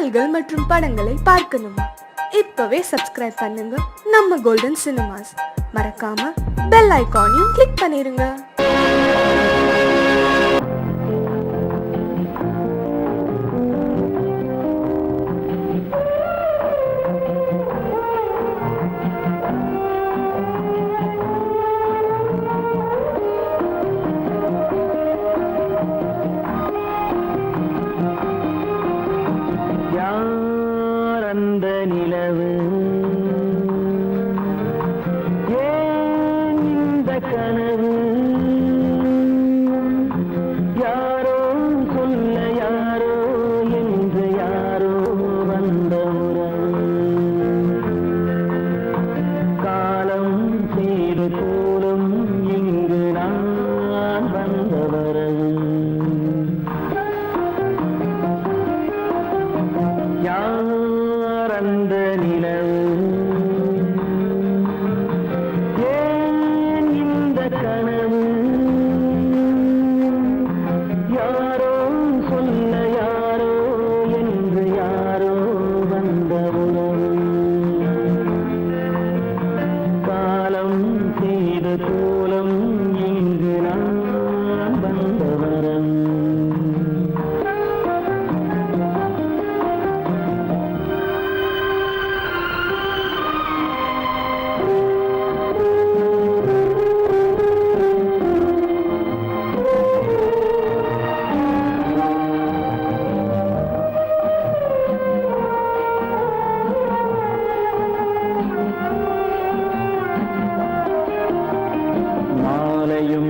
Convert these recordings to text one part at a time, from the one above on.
பாடல்கள் மற்றும் படங்களை பார்க்கணுமா? இப்பவே சப்ஸ்கிரைப் பண்ணுங்க நம்ம கோல்டன் சினிமாஸ். மறக்காம பெல் ஐகானையும் கிளிக் பண்ணிருங்க.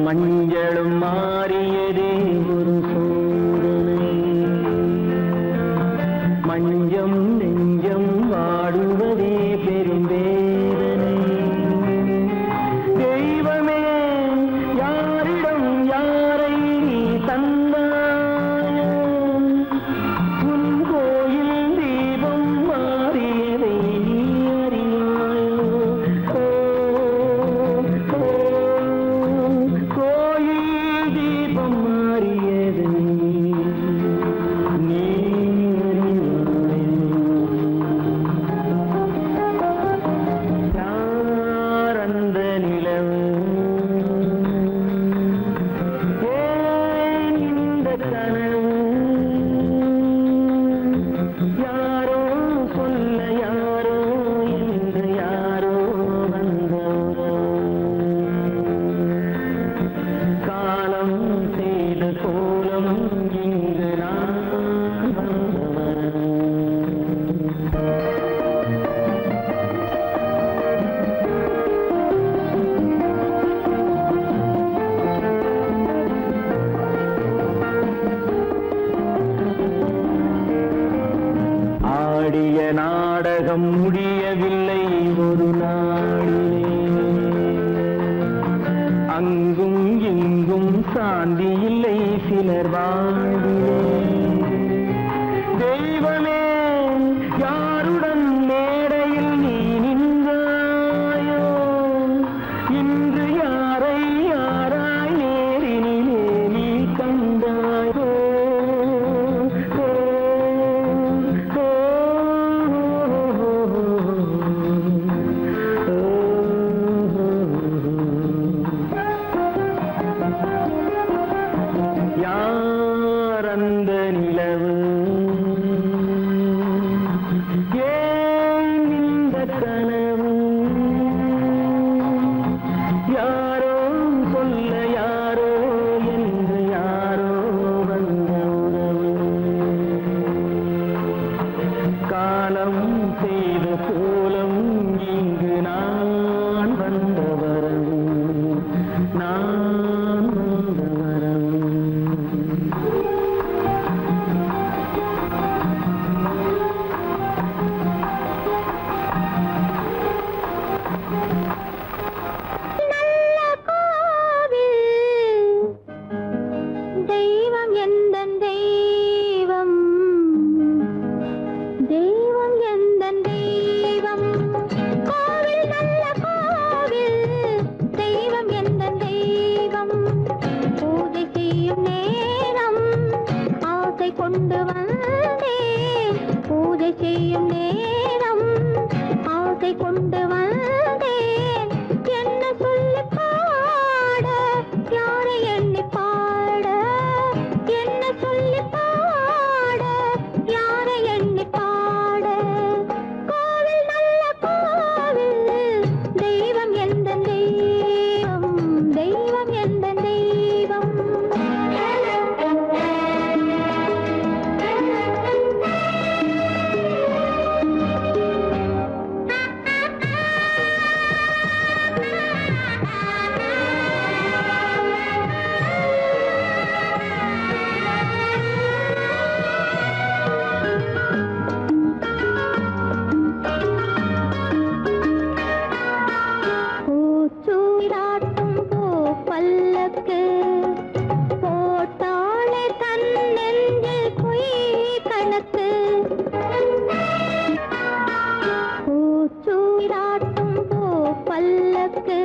மஞ்சளும் மாறியதே ஒரு சோதனை, மஞ்சம் நெஞ்சம் வாடுவதே பெரும் வேதனை. தெய்வமே யாரிடம் யாரை தந்தாயோ, உன் கோயில் தீபம் மாறியதை நீ அறியாயோ. நாடகம் முடியவில்லை ஒரு நாளிலே, அங்கும் இங்கும் சாந்தி இல்லை சிலர் வாழ்விலே. தெய்வமே யாருடன் மேடையில் நீ நின்றாயோ, இன்று யாரை யாராய் நேரினிலே நீ கண்டாயோ. யார் அந்த நிலவு, செய்யும் நேரம் ஆசை கொண்டு வந்தேன் என்ன சொல்லி பாட யாரை எண்ணி பாட என்ன சொல்லி பாட யாரை எண்ணி பாட கோவில் நல்ல கோவில் தெய்வம் எந்த தெய்வம் தெய்வம் எந்த தெய்வம் பூச்சூடாட்டும் பூ பல்லக்கு போட்டாளே தன் நெஞ்சில் பொய் கணக்கு பூச்சூடாட்டும் பூ பல்லக்கு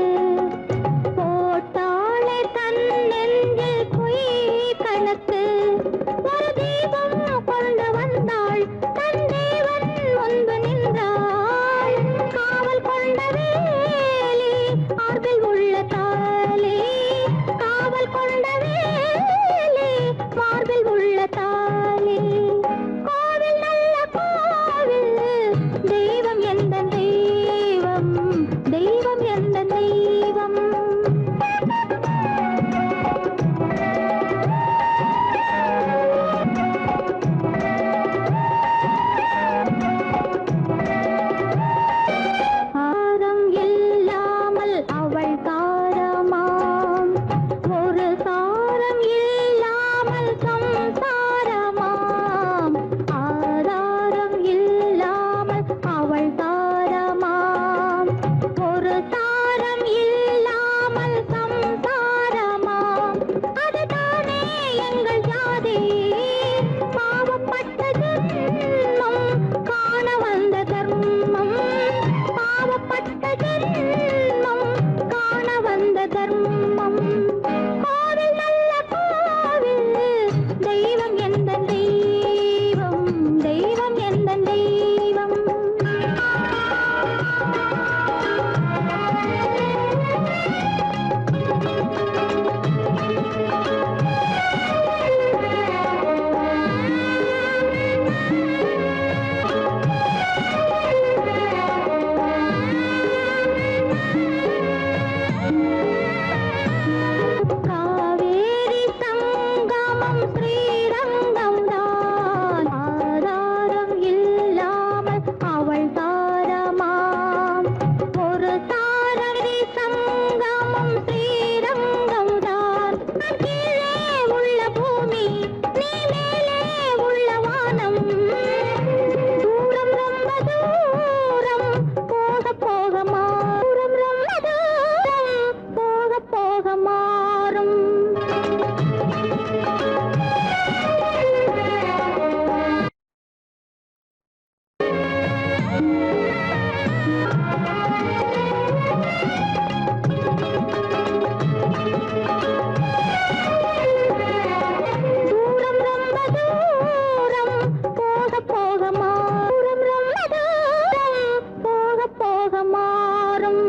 போட்டாளே தன் நெஞ்சில் பொய் கணக்கு ஒரு தீபம் கொண்டு வந்தாள் தன் தேவன் முன்பு நின்றாள் காவல் கொண்ட வேலி மார்பில் உள்ள தாலி காவல் கொண்ட வேலி மார்பில் உள்ள தாலி கோவில் நல்ல கோவில் தெய்வம் எந்த தெய்வம் தெய்வம் எந்த தெய்வம் ஆரம் இல்லாமல் அவள் தாரமாம் ஒரு சாரம் இல்லாமல் சம்சாரமாம் ஆதாரம் இல்லாமல் அவள் தாரமாம் ஒரு சாரம் இல்லாமல் சம்சாரமாம் அதுதானே எங்கள் ஜாதி பாவப்பட்ட ஜென்மம் காண வந்த தர்மம் பாவப்பட்ட ஜென்மம் காண வந்த தர்மம் கோவில் நல்ல கோவில் தெய்வம் எந்த தெய்வம் தெய்வம் எந்த தெய்வம் காவேரி சங்கமம் ஸ்ரீரங்கம் தான் ஆதாரம் இல்லாமல் அவள் தாரமாம் ஒரு தாரரி சங்கமம் ஸ்ரீரங்கம் தான் கீழே உள்ள பூமி நீ மேலே உள்ள வானம் தூரம் ரொம்ப தூரம் போக போக மாறும் ரொம்ப தூரம் போக போக மாறும் தூரம் ரொம்ப தூரம் போக போக மாறும் ரொம்ப தூரம் போக போக மாறும்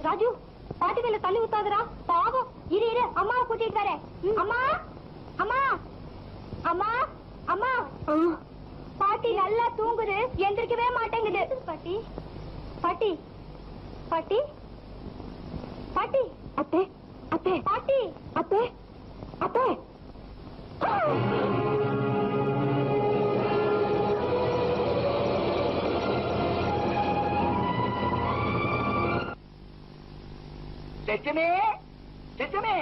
ராஜு பாட்டி மேல தள்ளி ஊத்தாதரா பாவம். இரு அம்மாவை கூட்டிட்டு வரேன். அம்மா அம்மா அம்மா அம்மா பாட்டி நல்லா தூங்குது, எந்திரிக்கவே மாட்டேங்குது. பாட்டி பாட்டி பாட்டி பாட்டி அத்தை அத்தை பாட்டி அத்தை அத்தை. லட்சுமி லட்சுமி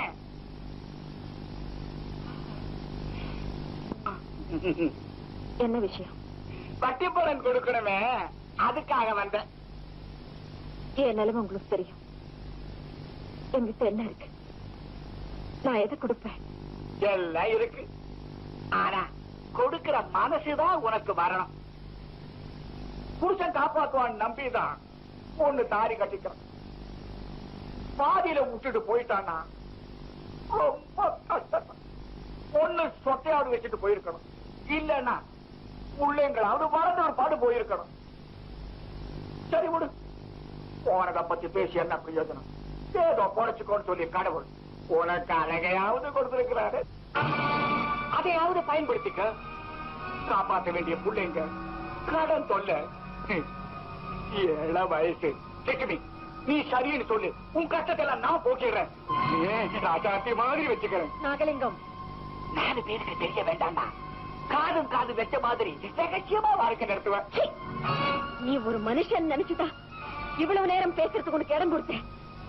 என்ன விஷயம்? பட்டிப்பலன் கொடுக்கணுமே, அதுக்காக வந்தேன். என் நிலைமை உங்களுக்கு தெரியும். என்கிட்ட என்ன இருக்கு? நான் எதை கொடுப்பேன்? எல்லாம் இருக்கு. ஆனா கொடுக்கிற மனசுதான் உனக்கு வரணும். புருஷன் காப்பாற்றுவான் நம்பிதான் ஒண்ணு தாரி கட்டிக்கிறான். பாதியில விட்டுட்டு போயிட்டான்னா ரொம்ப கஷ்டம். ஒண்ணு சொத்தையாவது வச்சுட்டு போயிருக்கணும், இல்லன்னா உள்ளங்களாவது வளர்ந்து ஒரு பாடு போயிருக்கணும். சரி விடு, போனதை பத்தி பேசி என்ன பிரயோஜனம்? ஏதோ பொழைச்சுக்கோன்னு சொல்லி கடவுள் உனக்கு அழகையாவது கொடுத்திருக்கிறாரு. அதையாவது பயன்படுத்திக்க. காப்பாற்ற வேண்டிய பிள்ளைங்க, கடன் தொல்லை, 7 வயசு. லட்சுமி நீ சரின்னு சொல்லு, உன் கஷ்டத்தை எல்லாம் நான் போக்கிடுறேன். ராஜாத்தி மாதிரி வச்சுக்கிறேன். நாகலிங்கம், 4 பேருக்கு தெரிய வேண்டாம்டா. காதும் காது வச்ச மாதிரி ரகசியமா வாழ்க்கை நடத்துவேன். நீ ஒரு மனுஷன் நினைச்சுதா இவ்வளவு நேரம் பேசுறதுக்கு உனக்கு இடம் கொடுத்தேன்.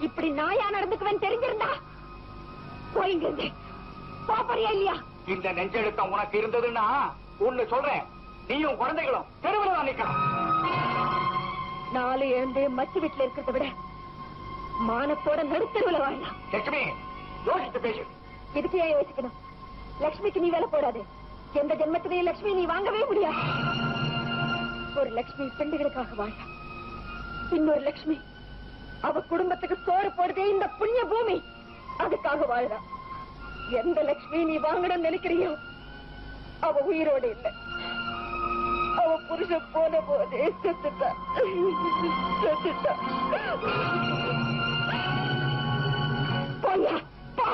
இப்படி நாயா நடந்துக்குவேன் தெரிஞ்சிருந்தா போயிங்க பாப்பறியா இல்லையா? இந்த நெஞ்செழுத்தம் உனக்கு இருந்ததுன்னா ஒண்ணு சொல்றேன், நீயும் குழந்தைகளும் தெருவில் தான் நிக்கலாம். 4 எழுந்து மச்சு வீட்டுல இருக்கிறத விட மானத்தோட நடுத்தருவில் வாழலாம். லட்சுமி யோசித்து பேசு. இதுக்கு ஏன் யோசிக்கணும்? லட்சுமிக்கு நீ வேலை போடாது. எந்த ஜென்மத்திலேயே லட்சுமி நீ வாங்கவே முடியாது. ஒரு லட்சுமி பெண்டுகளுக்காக வாழ, இன்னொரு லட்சுமி அவ குடும்பத்துக்கு சோறு போடுதே இந்த புண்ணிய பூமி, அதுக்காக வாழறா. எந்த லட்சுமி நீ வாங்கணும்னு நினைக்கிறியோ அவ உயிரோடு இல்லை. அவ புருஷன் போன போதே செத்துட்டா செத்துட்டா. போயா போ.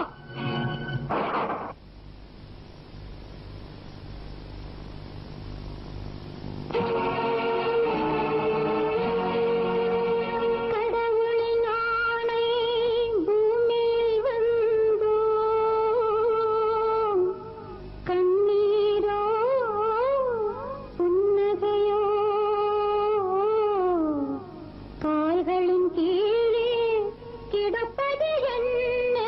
கடவுளின் ஆணை பூமியில் வந்தோ, கண்ணீரோ புன்னகையோ கால்களின் கீழே கிடப்பது என்ன?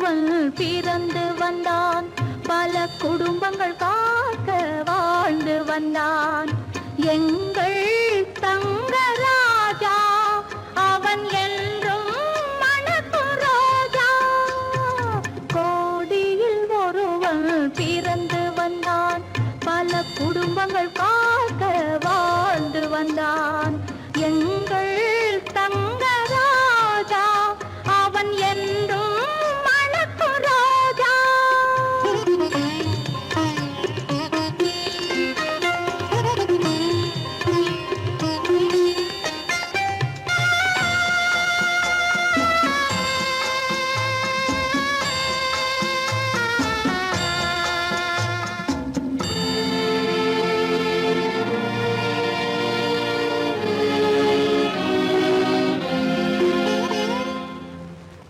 ஒருவன் பிறந்து வந்தான், பல குடும்பங்கள் காக்க வாழ்ந்து வந்தான். எங்கள் தங்கராஜா அவன் என்றும் மணக்கும் ரோஜா. கோடியில் ஒருவன் பிறந்து வந்தான், பல குடும்பங்கள் காக்க வாழ்ந்து வந்தான். எங்கள் தங்கராஜா அவன் என்றும் மணக்கும் ரோஜா.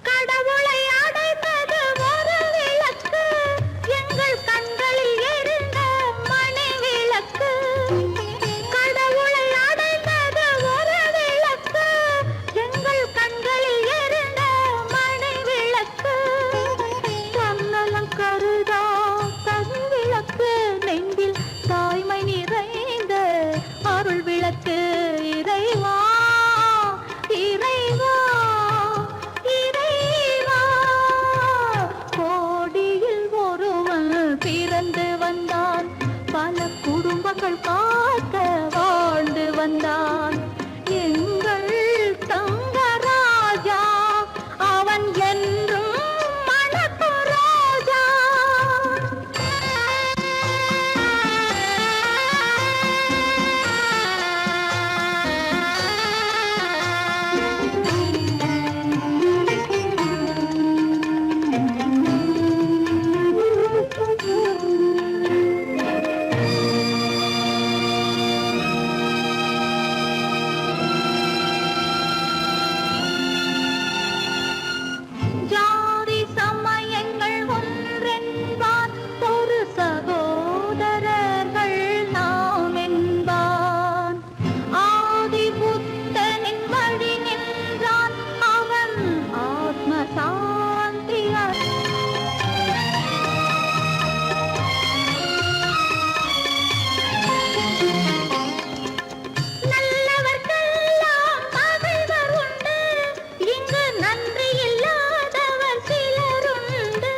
கடவுளை அடைந்தது ஒரு விளக்கு, எங்கள் கண்களில் எரிந்த மணி விளக்கு. கடவுளை அடைந்தது ஒரு விளக்கு, எங்கள் கண்களில் எரிந்த மணி விளக்கு. தன்னலம் கருதா தனி விளக்கு, நெஞ்சில் தாய்மை நிறைந்த அருள் விளக்கு. இறைவா இறைவா இறைவா, கோடியில் ஒருவன் பிறந்து வந்தான், பல குடும்பங்கள் காக்க வாழ்ந்து வந்தான். எங்கள் தங்கராஜா அவன் என்றும் மணக்கும் ரோஜா. ஜாதி சமயங்கள் ஒன்றென்பான், ஒரு சகோதரர்கள் நாம் என்பான். ஆதி புத்தனின் வழி நின்றான், அவன் ஆத்ம சாந்தி நல்லவர்க்கெல்லாம் பகைவர் உண்டு, இங்கு நன்றி இல்லாதவர் சிலருண்டு.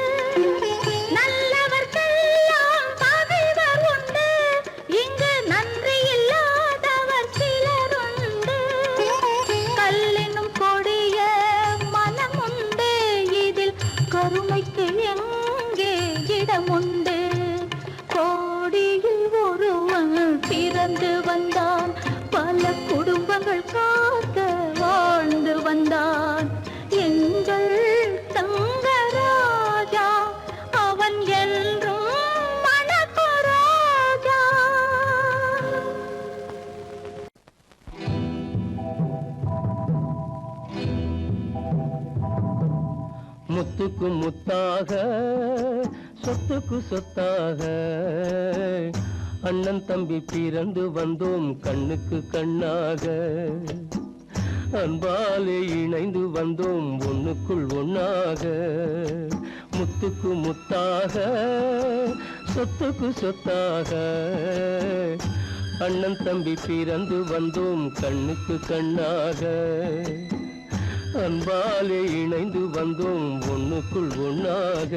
நல்லவர்க்கெல்லாம் பகைவர் உண்டு, இங்கு நன்றி இல்லாதவர் சிலருண்டு. கல்லினும் கொடிய மனமுண்டு, இதில் கருணைக்கு எங்கே இடமுண்டு. கோடியில் ஒருவன் பிறந்து வந்தான், பல குடும்பங்கள் காக்க வாழ்ந்து வந்தான். எங்கள் தங்கராஜா அவன் என்றும் மணக்கும் ரோஜா. முத்துக்கு முத்தாக சொத்துக்கு சொத்தாக அண்ணன் தம்பி பிறந்து வந்தோம் கண்ணுக்கு கண்ணாக. அன்பாலே இணைந்து வந்தோம் ஒண்ணுக்குள் ஒண்ணாக. முத்துக்கு முத்தாக சொத்துக்கு சொத்தாக அண்ணன் தம்பி பிறந்து வந்தோம் கண்ணுக்கு கண்ணாக. அன்பாலே இணைந்து வந்தோம் ஒண்ணுக்குள் ஒண்ணாக.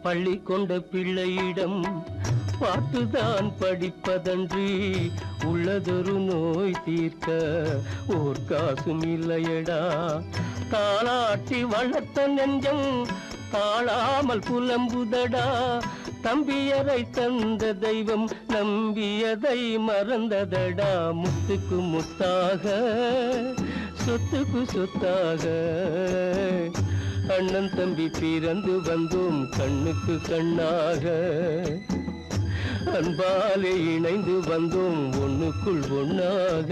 பள்ளி கொண்ட பிள்ளையிடம் பாட்டுதான் படிப்பதன்றி உள்ளதொரு நோய் தீர்க்க ஓர் காசும் இல்லையடா. தாளாட்டி வளர்த்த நெஞ்சம் தாழாமல் புலம்புதடா. தம்பியரை தந்த தெய்வம் நம்பியதை மறந்ததடா. முத்துக்கு முத்தாக சொத்துக்கு சொத்தாக அண்ணன் தம்பி பிறந்து வந்தோம் கண்ணுக்கு கண்ணாக. அன்பாலே இணைந்து வந்தோம் ஒண்ணுக்குள் ஒண்ணாக.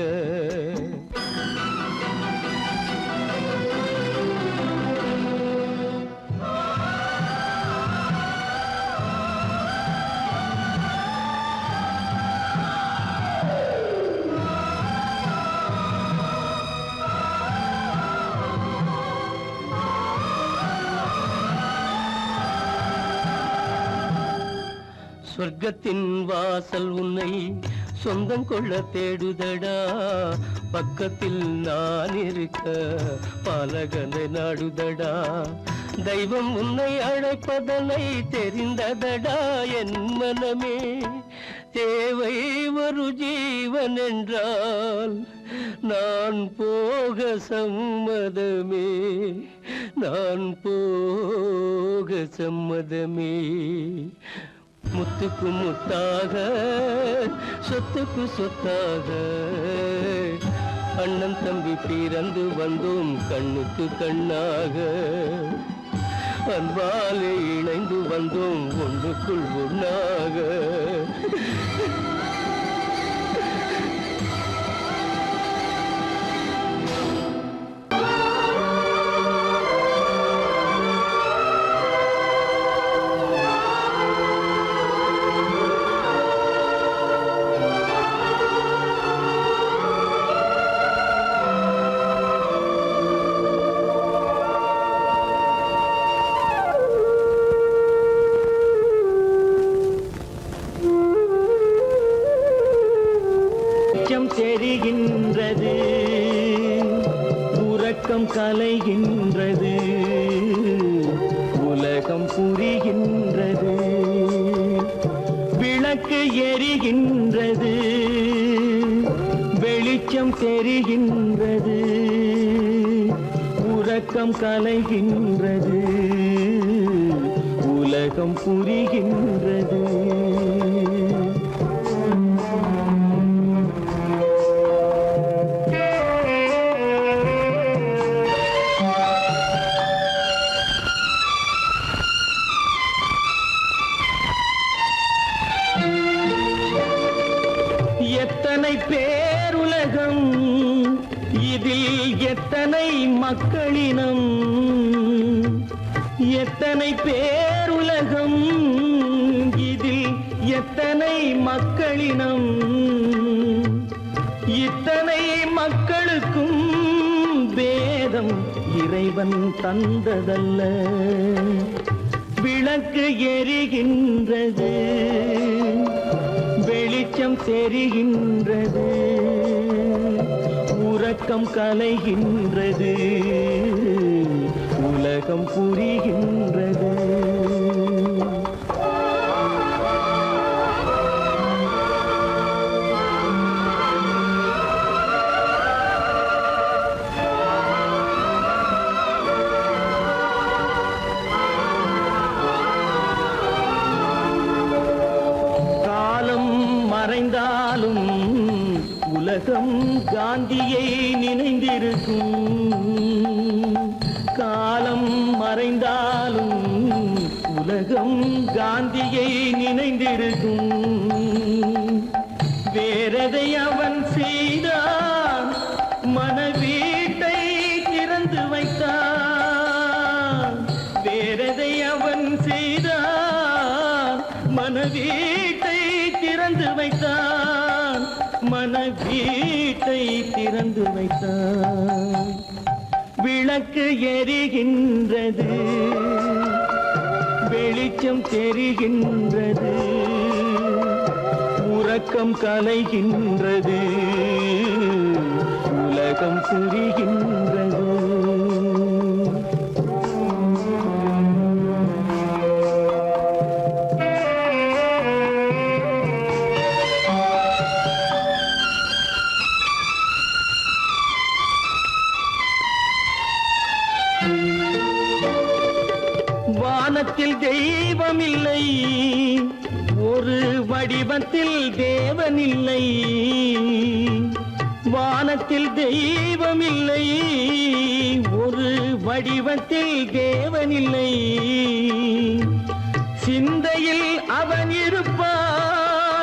சொர்க்கத்தின் வாசல் உன்னை சொந்தம் கொள்ள தேடுதடா, பக்கத்தில் நான் இருக்க பாலகனை நாடுதடா. தெய்வம் உன்னை அழைப்பதனை தெரிந்ததடா என் மனமே. தேவை ஒரு ஜீவன் என்றால் நான் போக சம்மதமே, நான் போக சம்மதமே. முத்துக்கு முத்தாக சொத்துக்கு சொத்தாக அண்ணன் தம்பி பிறந்து வந்தோம் கண்ணுக்கு கண்ணாக. அன்பாலே இணைந்து வந்தோம் ஒன்றுக்குள் ஒண்ணாக. தெரிகின்றது, உறக்கம் கலைகின்றது, உலகம் புரிகின்றது. விளக்கு எரிகின்றது, வெளிச்சம் தெரிகின்றது, உறக்கம் கலைகின்றது, உலகம் புரிகின்றது. எத்தனை பேருலகம், இதில் எத்தனை மக்களினம். எத்தனை பேருலகம், இதில் எத்தனை மக்களினம். இத்தனை மக்களுக்கும் வேதம் இறைவன் தந்ததல்ல. விளக்கு எரிகின்றது, வெளிச்சம் தெரிகின்றது, உறக்கம் கலைகின்றது, உலகம் புரிகின்றது. மறைந்தாலும் உலகம் காந்தியை நினைந்திருக்கும். காலம் மறைந்தாலும் உலகம் காந்தியை நினைந்திருக்கும். வேறெதை அவன் செய்தான், மனவீட்டை திறந்து வைத்தான். வேறெதை அவன் செய்தான், மனவீட்டை திறந்து வைத்தான், மனவீட்டை திறந்து வைத்தான். விளக்கு எரிகின்றது, வெளிச்சம் தெரிகின்றது, உறக்கம் கலைகின்றது, உலகம் புரிகின்றது. வானத்தில் தெய்வம் இல்லை, ஒரு வடிவத்தில் தேவன் இல்லை. வானத்தில் தெய்வம் இல்லை, ஒரு வடிவத்தில் தேவன் இல்லை. சிந்தையில் அவன் இருப்பான்,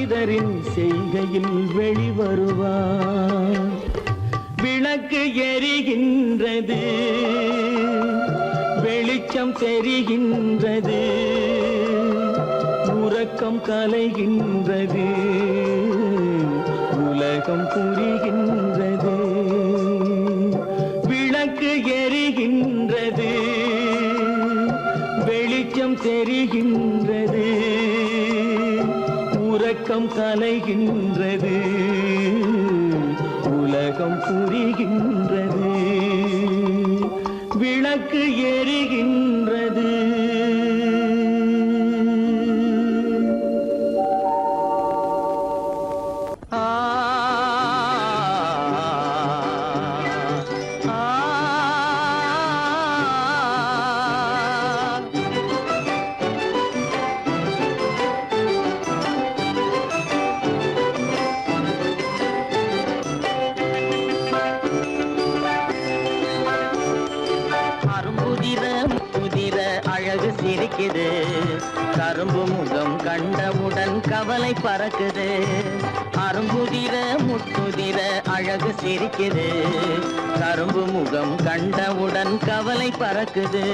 மனிதரின் செய்கையில் வெளிவருவார். விளக்கு எரிகின்றது, வெளிச்சம் தெரிகின்றது, உறக்கம் கலைகின்றது, உலகம் புரிகின்றது. விளக்கு எரிகின்றது, வெளிச்சம் தெரிகின்றது, உறக்கம் கலைகின்றது, உலகம் புரிகின்றது. விளக்கு எரிகின்றது. சிரிக்குது, கரும்பு முகம் கண்டவுடன் கவலை பறக்குது. அரும்புதிர முத்துதிர அழகு சிரிக்குது, கரும்பு முகம் கண்டவுடன் கவலை பறக்குது.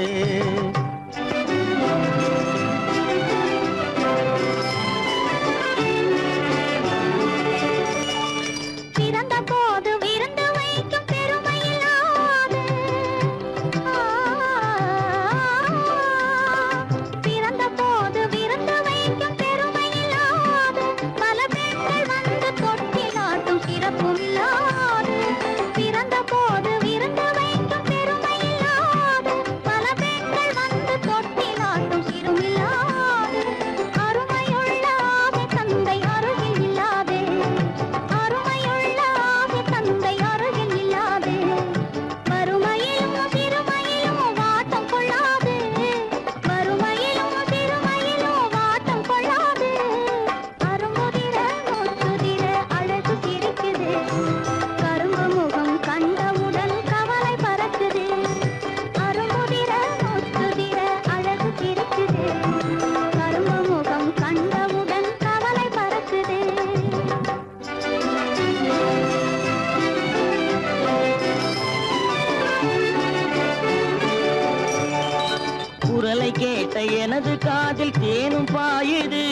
குரலை கேட்ட எனது காதில் தேனும் பாயுது.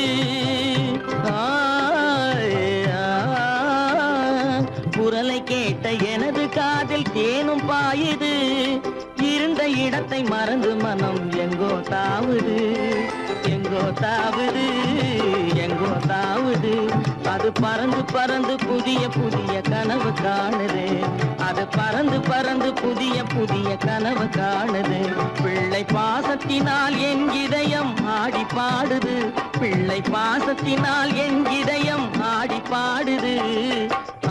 குரலை கேட்ட எனது காதில் தேனும் பாயுது. இருந்த இடத்தை மறந்து மனம் எங்கோ தாவுது, எங்கோ தாவுது, எங்கோ தாவுது. அது பறந்து பறந்து புதிய புதிய கனவு காணுது. அது பறந்து பறந்து புதிய புதிய கனவு காணுது. பிள்ளை பாசத்தினால் என் இதயம் ஆடி பாடுது. பிள்ளை பாசத்தினால் என் இதயம் ஆடி பாடுது.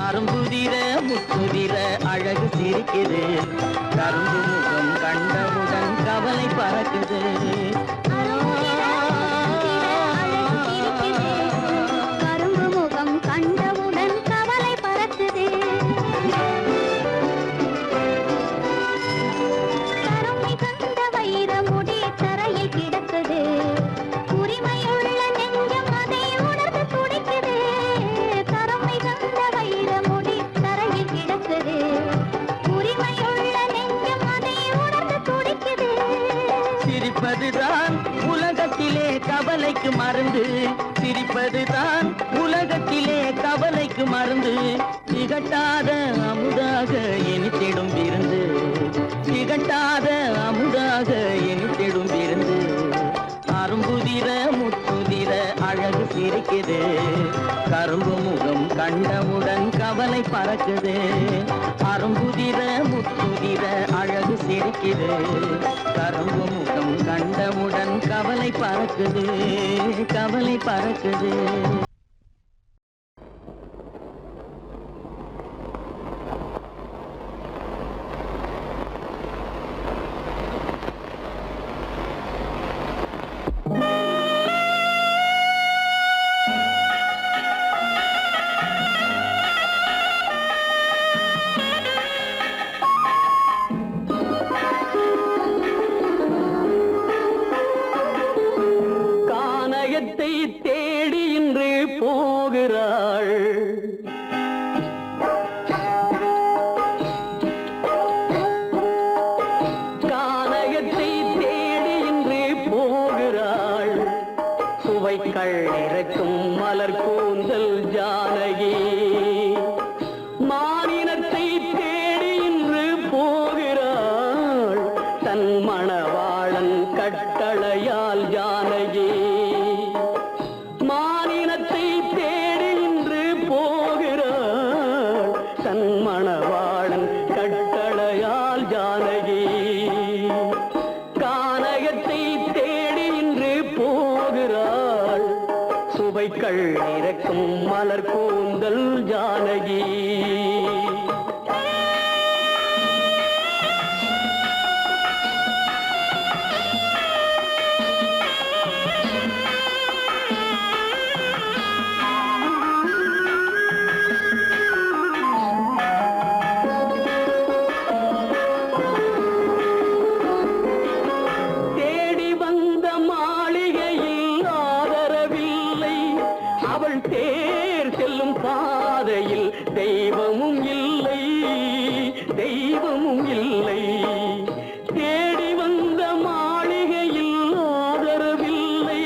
அரும்புதிர முத்துதிர அழகு சிரிக்குது, கரும்பு முகம் கண்டவுடன் கவலை பறக்குது. கரும்பு முகம் கண்டவுடன் கவலை பறக்குது. கருமை கண்ட வைர முடி தரையில் கிடக்குது. உரிமையுள்ள நெஞ்சம் அதை உணர்ந்து துடிக்குது. கருமை கண்ட வைர முடி தரையில் கிடக்குது. உரிமையுள்ள நெஞ்சம் அதை உணர்ந்து துடிக்குது. சிரிப்பதுதான் உலகத்திலே கவலைக்கு மருந்து. சிரிப்பதுதான் உலகத்திலே கவலைக்கு மருந்து. திகட்டாத அமுதாக இனித்திடும் விருந்து. திகட்டாத அமுதாக இனித்திடும் விருந்து. அரும்புதிர முத்துதிர அழகு சிரிக்குது, கரும்பு முகம் கண்டவுடன் கவலை பறக்குது. அரும்புதிர முத்துதிர அழகு சிரிக்குது, கரும்பு முகம் கண்டவுடன் கவலை பறக்குது, கவலை பறக்குது. தேடி இன்று தேடி வந்த மாளிகையில் ஆதரவில்லை, அவள் தேர் செல்லும் பாதையில் தெய்வமும் இல்லை, தெய்வமும் இல்லை. தேடி வந்த மாளிகையில் ஆதரவில்லை,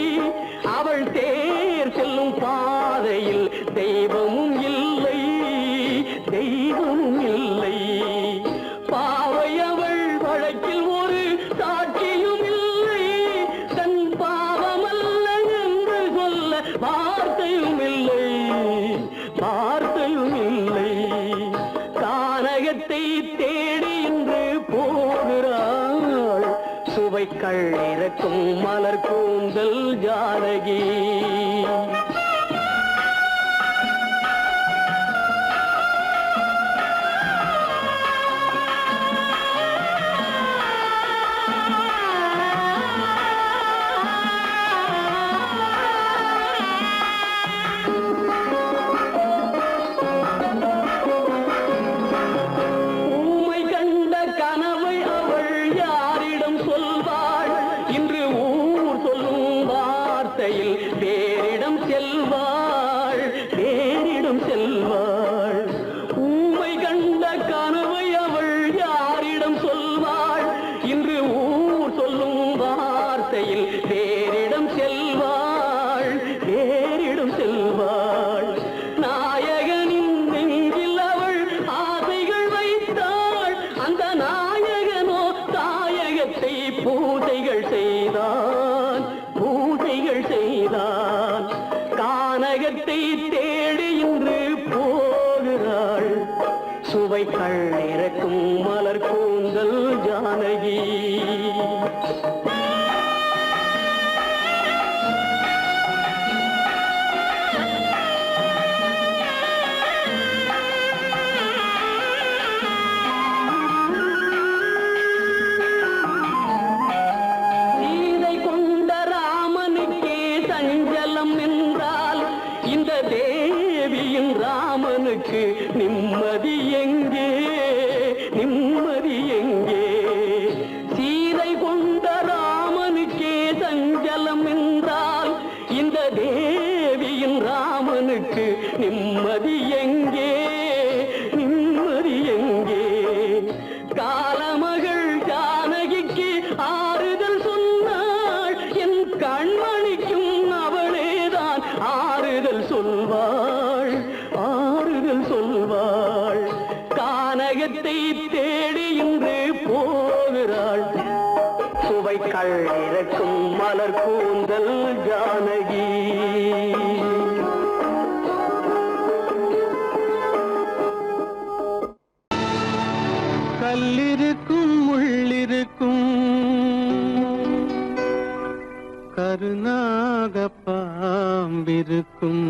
அவள் தேர் செல்லும் பாதையில் தெய்வமும் இல்லை, தெய்வமும் இல்லை. பாவை அவள் வழக்கில் ஒரு சாட்சியும் இல்லை, தன் பாவமல்ல என்று சொல்ல வார்த்தையும் இல்லை, வார்த்தையும் இல்லை. கானகத்தை தேடி இன்று போகிறாள், சுவைக்கள் இறக்கும் மலர் கூந்தல் ஜானகி. ஊமை கண்ட கனவை அவள் யாரிடம் சொல்வாள், இன்று ஊர் சொல்லும் வார்த்தையில் வேறிடம் செல்வாள், வேறிடம் செல்வாள். ஊமை கண்ட கனவை அவள் யாரிடம் சொல்வாள், இன்று ஊர் சொல்லும் வார்த்தையில் வேறிடம் செல்வாள், வேறிடம் செல்வாள். நாயகனின் நெஞ்சில் அவள் ஆசைகள் வைத்தாள், அந்த நாயகனோ தாயகத்தை பூசைகள் செய்தான், பூசைகள் செய்தான். கானகத்தை தேடி இன்று போகிறாள், சுவைகள் இறக்கும் மலர் கூந்தல் ஜானகி. சீதை கொண்ட ராமனுக்கே சஞ்சலம் என்றால், இந்த தேவியின் ராமனுக்கு நிம்மதி எங்கே, நிம்மதி எங்கே? சீதை கொண்ட ராமனுக்கே சஞ்சலம் என்றால், இந்த தேவியின் ராமனுக்கு நிம்மதி எங்கே, நிம்மதி எங்கே? காலமகள் ஜானகிக்கு ஆறுதல் சொன்னாள், என் கண்மணிக்கும் அவளேதான் ஆறுதல் சொல்வாள், ஆறுதல் சொல்வாள். கானகத்தை தேடி இன்று போகிறாள், சுவைக்கள் இறக்கும் மலர் கூந்தல் ஜானகி. கல்லிருக்கும் முள்ளிருக்கும் கருநாக பாம்பிருக்கும்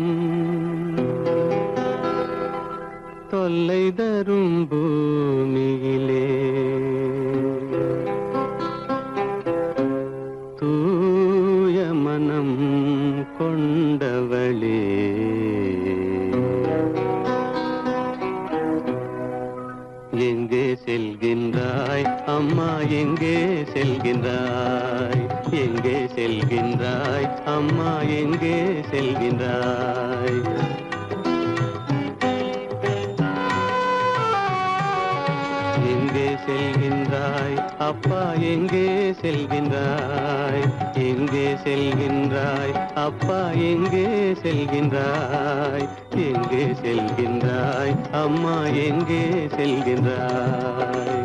தொல்லை தரும் பூமியிலே தூய மனம் கொண்டவளே எங்கே செல்கின்றாய் அம்மா, எங்கே செல்கின்றாய், எங்கே செல்கின்றாய் அம்மா, எங்கே செல்கின்றாய்? எங்கே செல்கின்றாய் அப்பா, எங்கே செல்கின்றாய், எங்கே செல்கின்றாய் அப்பா, எங்கே செல்கின்றாய், எங்கே செல்கின்றாய் அம்மா, எங்கே செல்கின்றாய்?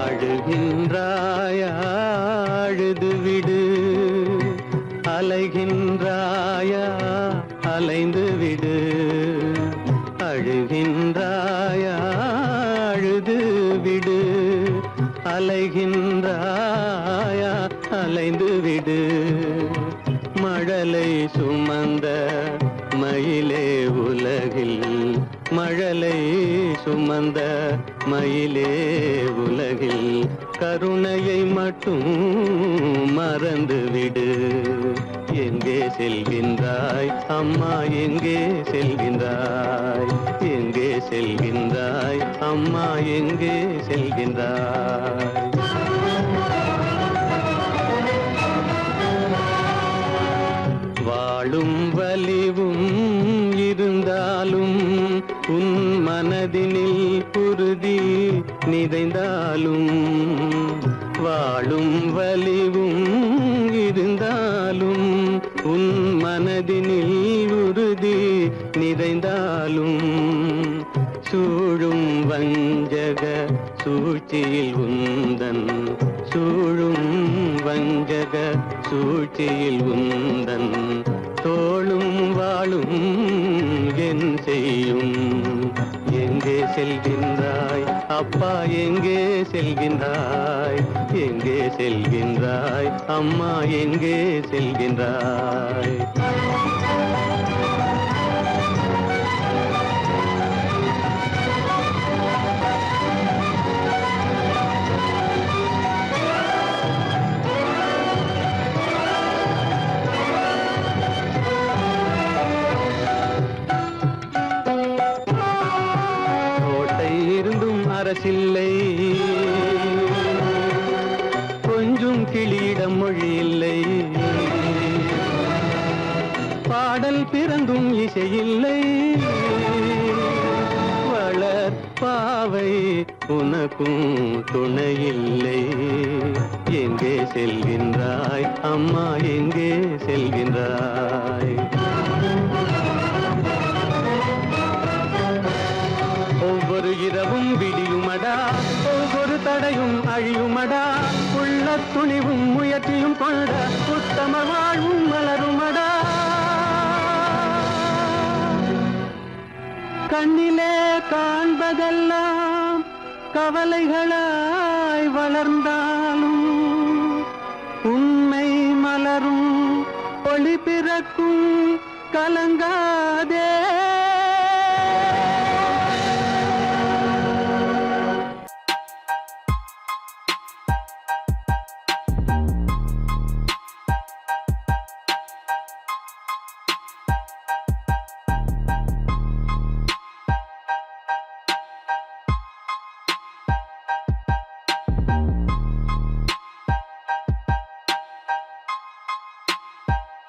அழுகின்றாய், அழுது விடு, அலைகின்றாய், அழுகின்றாயா அலைந்து விடு, அழுகின்றாயா அழுது விடு, அலைகின்றாயா அலைந்து விடு. மழலை சுமந்த மயிலே உலகில், மழலை சுமந்த மயிலே உலகில் கருணையை மட்டும் மறந்துவிடு. எங்கே செல்கின்றாய் அம்மா, எங்கே செல்கின்றாய், எங்கே செல்கின்றாய் அம்மா, எங்கே செல்கின்றாய். வாழும் வலிவும் இருந்தாலும் உன் மனதினில் குருதி நிறைந்தாலும், வாழும் வலிவும் இருந்தாலும் உன் மனதினில் உறுதி நிறைந்தாலும், சூழும் வஞ்சக சூழ்ச்சியில் உந்தன், சூழும் வஞ்சக சூழ்ச்சியில் உந்தன் தோளும் வாழும் என் செய்யும். எங்கே செல்கின்றாய் அப்பா, எங்கே செல்கின்றாய், எங்கே செல்கின்றாய் அம்மா, எங்கே செல்கின்றாய். அரசில்லை, கொஞ்சம் கிளியிடம் மொழி இல்லை, பாடல் பிறந்தும் இசையில்லை, வளர் பாவை உனக்கும் துணையில்லை. எங்கே செல்கின்றாய் அம்மா, எங்கே செல்கின்றாய். ஒவ்வொரு இரவும் விடியுமடா, ஒவ்வொரு தடையும் அழியுமடா, உள்ள துணிவும் முயற்சியும் கொண்ட உத்தம வாழ்வும் மலருமடா. கண்ணிலே காண்பதெல்லாம் கவலைகளாய் வளர்ந்தாலும்